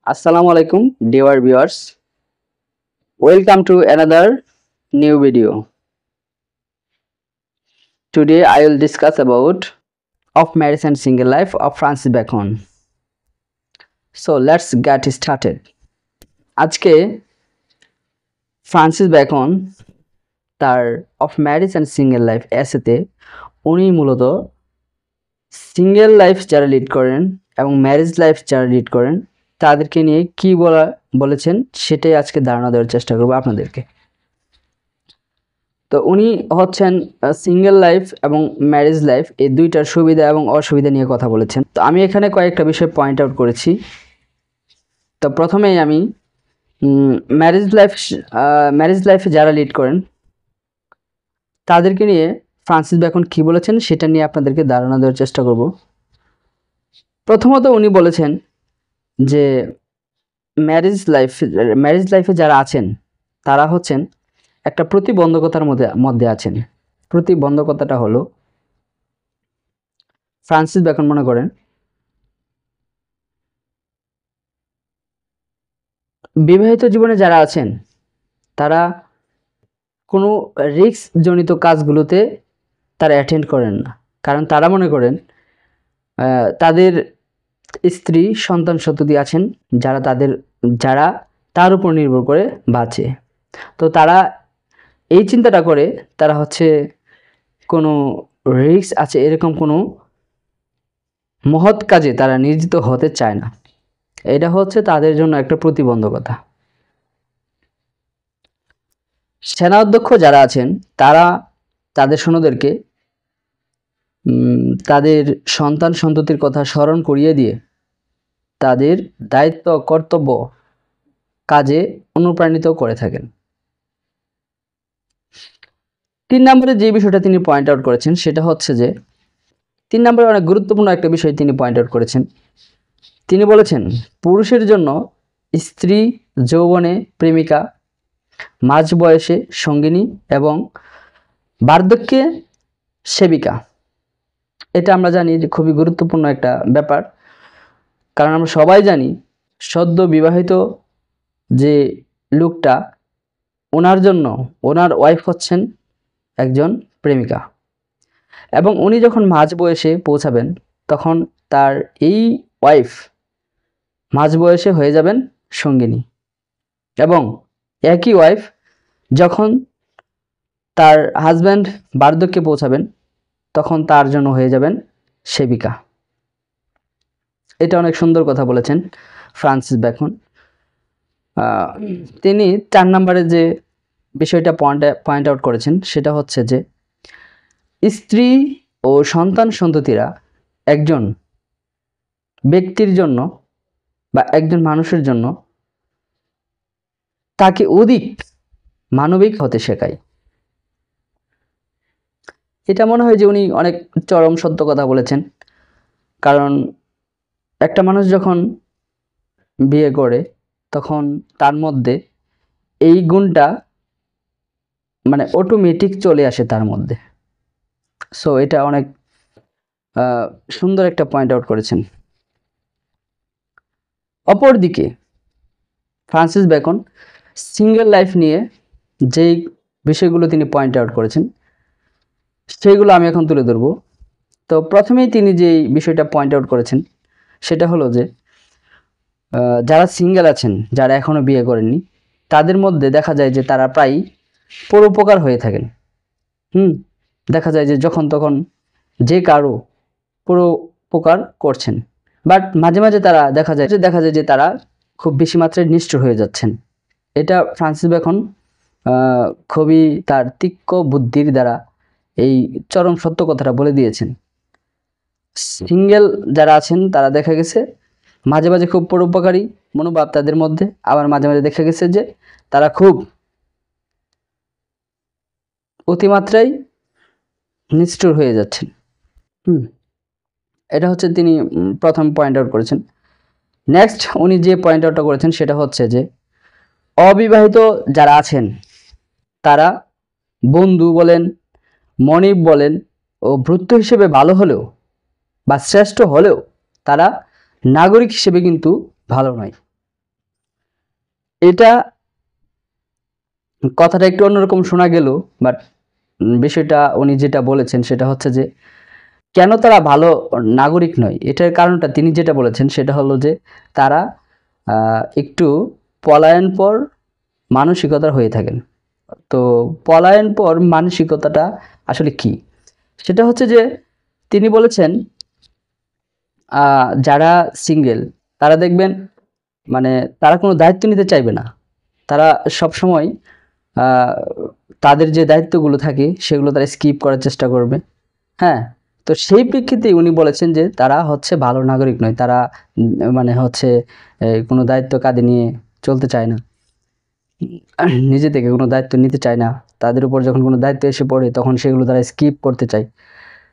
Assalamu alaikum, dear viewers. Welcome to another new video. Today I will discuss about Of Marriage and Single Life of Francis Bacon. So let's get started. আজকে Francis Bacon তার of marriage and single life এসেতে উনি মূলত single life যারা lead করেন এবং marriage life যারা lead করেন তাদেরকে নিয়ে কি বলেছেন সেটাই আজকে ধারণা দেওয়ার চেষ্টা করব আপনাদেরকে। তো উনি হচ্ছেন সিঙ্গেল লাইফ এবং ম্যারেজ লাইফ এই দুইটার সুবিধা এবং অসুবিধা নিয়ে কথা বলেছেন। তো আমি এখানে কয়েকটা বিষয় পয়েন্ট আউট করেছি। তো প্রথমেই আমি ম্যারেজ লাইফে যারা লিড করেন তাদেরকে নিয়ে ফ্রান্সিস বেকন কি বলেছেন সেটা নিয়ে আপনাদেরকে ধারণা দেওয়ার চেষ্টা করব। প্রথমত উনি বলেছেন যে ম্যারেজ লাইফে যারা আছেন তারা হচ্ছেন একটা প্রতিবন্ধকতার মধ্যে আছেন। প্রতিবন্ধকতাটা হলো ফ্রান্সিস বেকন মনে করেন বিবাহিত জীবনে যারা আছেন তারা কোনো রিস্ক জনিত কাজগুলোতে তারা অ্যাটেন্ড করেন না, কারণ তারা মনে করেন তাদের স্ত্রী সন্তান সন্ততি আছেন যারা তার উপর নির্ভর করে বাঁচে। তো তারা এই চিন্তাটা করে তারা হচ্ছে কোনো রিস্ক আছে এরকম কোনো মহৎ কাজে তারা নিয়োজিত হতে চায় না। এটা হচ্ছে তাদের জন্য একটা প্রতিবন্ধকতা। সেনা অধ্যক্ষ যারা আছেন তারা তাদের সৈন্যদেরকে তাদের সন্তান সন্ততির কথা স্মরণ করিয়ে দিয়ে তাদের দায়িত্ব কর্তব্য কাজে অনুপ্রাণিত করে থাকেন। 3 নম্বরে যে বিষয়টা তিনি পয়েন্ট আউট করেছেন সেটা হচ্ছে যে 3 নম্বরে অনেক গুরুত্বপূর্ণ একটা বিষয় তিনি পয়েন্ট আউট করেছেন। তিনি বলেছেন পুরুষের জন্য স্ত্রী যৌবনে প্রেমিকা, মাঝ বয়সে সঙ্গিনী এবং বার্ধক্যে সেবিকা। এটা আমরা জানি যে খুবই গুরুত্বপূর্ণ একটা ব্যাপার, কারণ আমরা সবাই জানি সদ্য বিবাহিত যে লোকটা ওনার জন্য ওনার ওয়াইফ হচ্ছেন একজন প্রেমিকা, এবং উনি যখন মাঝ বয়সে পৌঁছাবেন তখন তার এই ওয়াইফ মাঝ বয়সে হয়ে যাবেন সঙ্গিনী, এবং একই ওয়াইফ যখন তার হাজব্যান্ড বার্ধক্যে পৌঁছাবেন তখন তার জন্য হয়ে যাবেন সেবিকা। এটা অনেক সুন্দর কথা বলেছেন ফ্রান্সিস বেকন। তিনি 4 নম্বরে যে বিষয়টা পয়েন্ট আউট করেছেন সেটা হচ্ছে যে স্ত্রী ও সন্তান সন্ততিরা একজন ব্যক্তির জন্য বা একজন মানুষের জন্য তাকে অধিক মানবিক হতে শেখায়। এটা মনে হয় যে উনি অনেক চরম সত্য কথা বলেছেন, কারণ একটা মানুষ যখন বিয়ে করে তখন তার মধ্যে এই গুণটা মানে অটোমেটিক চলে আসে তার মধ্যে। সো এটা অনেক সুন্দর একটা পয়েন্ট আউট করেছেন। অপরদিকে ফ্রান্সিস বেকন সিঙ্গেল লাইফ নিয়ে যেই বিষয়গুলো তিনি পয়েন্ট আউট করেছেন সেইগুলো আমি এখন তুলে ধরব। তো প্রথমেই তিনি যেই বিষয়টা পয়েন্ট আউট করেছেন সেটা হলো যে যারা সিঙ্গেল আছেন, যারা এখনও বিয়ে করেননি, তাদের মধ্যে দেখা যায় যে তারা প্রায়ই পরোপকার হয়ে থাকেন। দেখা যায় যে যখন তখন যে কারো পরোপকার করছেন, বাট মাঝে মাঝে তারা দেখা যায় যে তারা খুব বেশি মাত্রায় নিষ্ঠুর হয়ে যাচ্ছেন। এটা ফ্রান্সিস বেকন খুবই তার তীক্ষ্ণ বুদ্ধির দ্বারা এই চরম সত্য কথাটা বলে দিয়েছেন। সিঙ্গেল যারা আছেন তারা দেখা গেছে মাঝে মাঝে খুব পরোপকারী মনোভাব তাদের মধ্যে, আবার মাঝে মাঝে দেখা গেছে যে তারা খুব অতিমাত্রায় নিষ্ঠুর হয়ে যাচ্ছেন। এটা হচ্ছে তিনি প্রথম পয়েন্ট আউট করেছেন। নেক্সট উনি যে পয়েন্ট আউটটা করেছেন সেটা হচ্ছে যে অবিবাহিত যারা আছেন তারা বন্ধু বলেন, মনিব বলেন ও ভৃত্য হিসেবে ভালো হলেও বা শ্রেষ্ঠ হলেও তারা নাগরিক হিসেবে কিন্তু ভালো নয়। এটা কথাটা একটু অন্যরকম শোনা গেল, বাট বিষয়টা উনি যেটা বলেছেন সেটা হচ্ছে যে কেন তারা ভালো নাগরিক নয়, এটার কারণটা তিনি যেটা বলেছেন সেটা হলো যে তারা একটু পলায়নপর মানসিকতার হয়ে থাকেন। তো পলায়নপর মানসিকতাটা আসলে কি, সেটা হচ্ছে যে তিনি বলেছেন যারা সিঙ্গেল তারা দেখবেন মানে তারা কোনো দায়িত্ব নিতে চাইবে না। তারা সবসময় আহ, তাদের যে দায়িত্বগুলো থাকে সেগুলো তারা স্কিপ করার চেষ্টা করবে। হ্যাঁ, তো সেই প্রেক্ষিতে উনি বলেছেন যে তারা হচ্ছে ভালো নাগরিক নয়, তারা মানে হচ্ছে কোনো দায়িত্ব কাঁধে নিয়ে চলতে চায় না, নিজে থেকে কোনো দায়িত্ব নিতে চায় না। তাদের উপর যখন কোনো দায়িত্ব এসে পড়ে তখন সেগুলো তারা স্কিপ করতে চায়।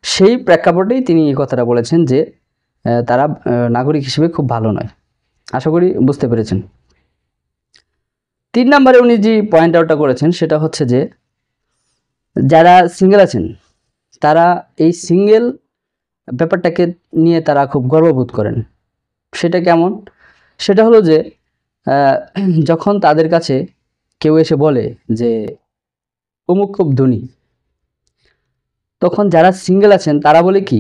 সেই প্রেক্ষাপটেই তিনি এই কথাটা বলেছেন যে তারা নাগরিক হিসেবে খুব ভালো নয়। আশা করি বুঝতে পেরেছেন। 3 নম্বরে উনি যে পয়েন্ট আউটটা করেছেন সেটা হচ্ছে যে যারা সিঙ্গেল আছেন তারা এই সিঙ্গেল ব্যাপারটাকে নিয়ে তারা খুব গর্ববোধ করেন। সেটা কেমন? সেটা হলো যে আহ, যখন তাদের কাছে কেউ এসে বলে যে অমুক খুব ধনী, তখন যারা সিঙ্গেল আছেন তারা বলে কি,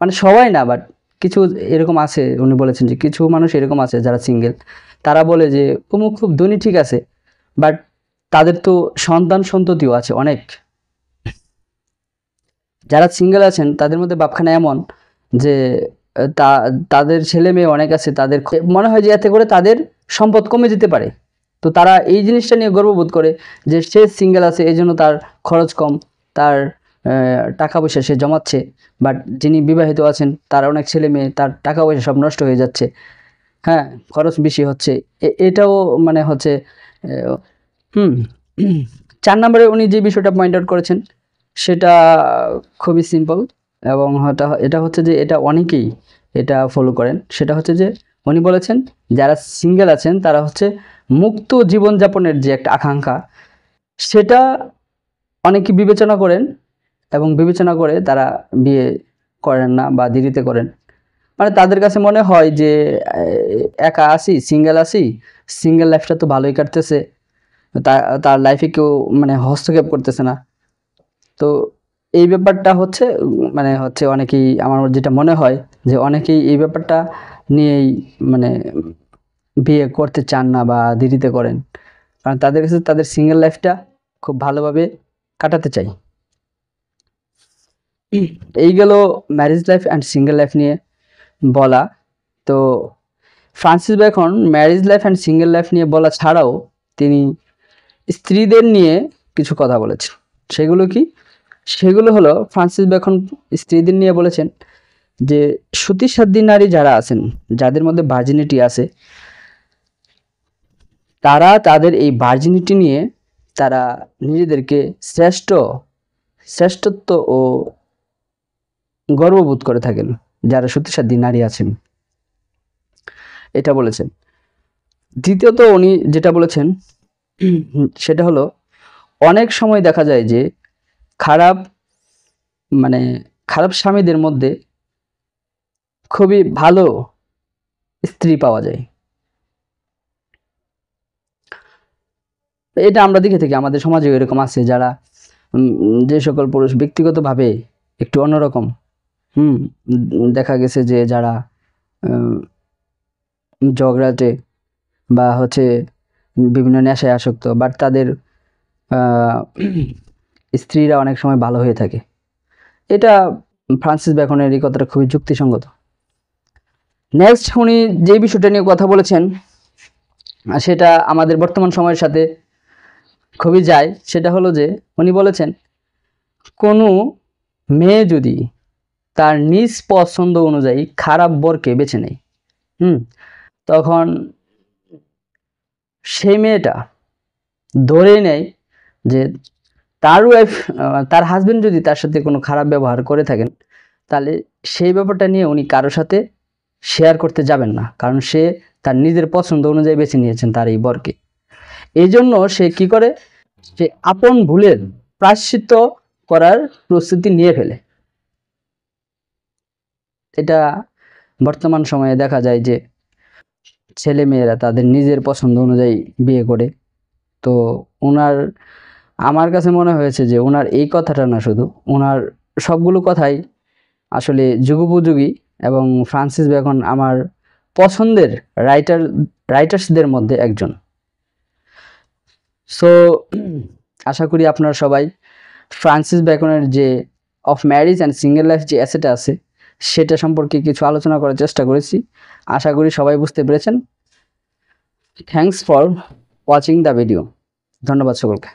মানে সবাই না, বাট কিছু এরকম আছে, উনি বলেছেন যে কিছু মানুষ এরকম আছে যারা সিঙ্গেল, তারা বলে যে অমুক খুব ধনী ঠিক আছে, বাট তাদের তো সন্তান সন্ততিও আছে অনেক। যারা সিঙ্গেল আছেন তাদের মধ্যে ভাবখানা এমন যে তাদের ছেলে মেয়ে অনেক আছে, তাদের মনে হয় যে এতে করে তাদের সম্পদ কমে যেতে পারে। তো তারা এই জিনিসটা নিয়ে গর্ববোধ করে যে সে সিঙ্গেল আছে এই জন্য তার খরচ কম, তার টাকা পয়সা সে জমাচ্ছে। বাট যিনি বিবাহিত আছেন তার অনেক ছেলে মেয়ে, তার টাকা পয়সা সব নষ্ট হয়ে যাচ্ছে। হ্যাঁ, খরচ বেশি হচ্ছে। এটাও মানে হচ্ছে হুম 4 নম্বরে উনি যে বিষয়টা পয়েন্ট আউট করেছেন সেটা খুবই সিম্পল, এবং এটা হচ্ছে যে এটা অনেকেই এটা ফলো করেন। সেটা হচ্ছে যে উনি বলেছেন যারা সিঙ্গেল আছেন তারা হচ্ছে মুক্ত জীবনযাপনের যে একটা আকাঙ্ক্ষা সেটা অনেকে বিবেচনা করেন, এবং বিবেচনা করে তারা বিয়ে করেন না বা দেরিতে করেন। মানে তাদের কাছে মনে হয় যে একা আছি, সিঙ্গেল আছি, সিঙ্গেল লাইফটা তো ভালোই কাটতেছে, তার লাইফে কেউ মানে হস্তক্ষেপ করতেছে না। তো এই ব্যাপারটা হচ্ছে মানে হচ্ছে অনেকেই, আমার যেটা মনে হয় যে অনেকেই এই ব্যাপারটা নিয়েই মানে বিয়ে করতে চান না বা দেরিতে করেন, কারণ তাদের কাছে তাদের সিঙ্গেল লাইফটা খুব ভালোভাবে কাটাতে চাই। এই গেল marriage life and single life নিয়ে বলা। তো Francis Bacon marriage life and single life নিয়ে বলা ছাড়াও তিনি স্ত্রীদের নিয়ে কিছু কথা বলেছেন। সেগুলো কি? সেগুলো হলো ফ্রান্সিস বেকন স্ত্রীদের নিয়ে বলেছেন যে সতীসাধ্যী নারী যারা আছেন, যাদের মধ্যে ভার্জিনিটি আছে, তারা তাদের এই ভার্জিনিটি নিয়ে তারা নিজেদেরকে শ্রেষ্ঠত্ব ও গর্ববোধ করে থাকেন, যারা সতীসাধ্যী নারী আছেন, এটা বলেছেন। দ্বিতীয়ত উনি যেটা বলেছেন সেটা হলো অনেক সময় দেখা যায় যে খারাপ মানে খারাপ স্বামীদের মধ্যে খুবই ভালো স্ত্রী পাওয়া যায়। এটা আমরা দেখে থাকি, আমাদের সমাজেও এরকম আছে যারা যে সকল পুরুষ ব্যক্তিগতভাবে একটু অন্যরকম, দেখা গেছে যে যারা ঝগড়াটে বা হচ্ছে বিভিন্ন নেশায় আসক্ত, বাট তাদের স্ত্রীরা অনেক সময় ভালো হয়ে থাকে। এটা ফ্রান্সিস বেকনের এই কথাটা খুবই যুক্তিসঙ্গত। নেক্সট উনি যে বিষয়টা নিয়ে কথা বলেছেন সেটা আমাদের বর্তমান সময়ের সাথে খুবই যায়। সেটা হলো যে উনি বলেছেন কোনো মেয়ে যদি তার নিজ পছন্দ অনুযায়ী খারাপ বরকে বেছে নেয়, তখন সেই মেয়েটা ধরে নেয় যে তার ওয়াইফ, তার হাজবেন্ড যদি তার সাথে কোনো খারাপ ব্যবহার করে থাকেন, তাহলে সেই ব্যাপারটা নিয়ে উনি কারোর সাথে শেয়ার করতে যাবেন না, কারণ সে তার নিজের পছন্দ অনুযায়ী বেছে নিয়েছেন তার এই বরকে। এই জন্য সে কি করে, সে আপন ভুলের প্রায়শ্চিত্ত করার প্রস্তুতি নিয়ে ফেলে। এটা বর্তমান সময়ে দেখা যায় যে ছেলে মেয়েরা তাদের নিজের পছন্দ অনুযায়ী বিয়ে করে। তো ওনার আমার কাছে মনে হয়েছে যে ওনার এই কথাটা না, শুধু ওনার সবগুলো কথাই আসলে যুগোপযোগী, এবং ফ্রান্সিস বেকন আমার পছন্দের রাইটার্সদের মধ্যে একজন। সো আশা করি আপনারা সবাই ফ্রান্সিস বেকনের যে of marriage and single life যে অ্যাসেটা আছে সেটা সম্পর্কে কিছু আলোচনা করার চেষ্টা করেছি। আশা করি সবাই বুঝতে পেরেছেন। Thanks for watching the video. ধন্যবাদ সকলকে।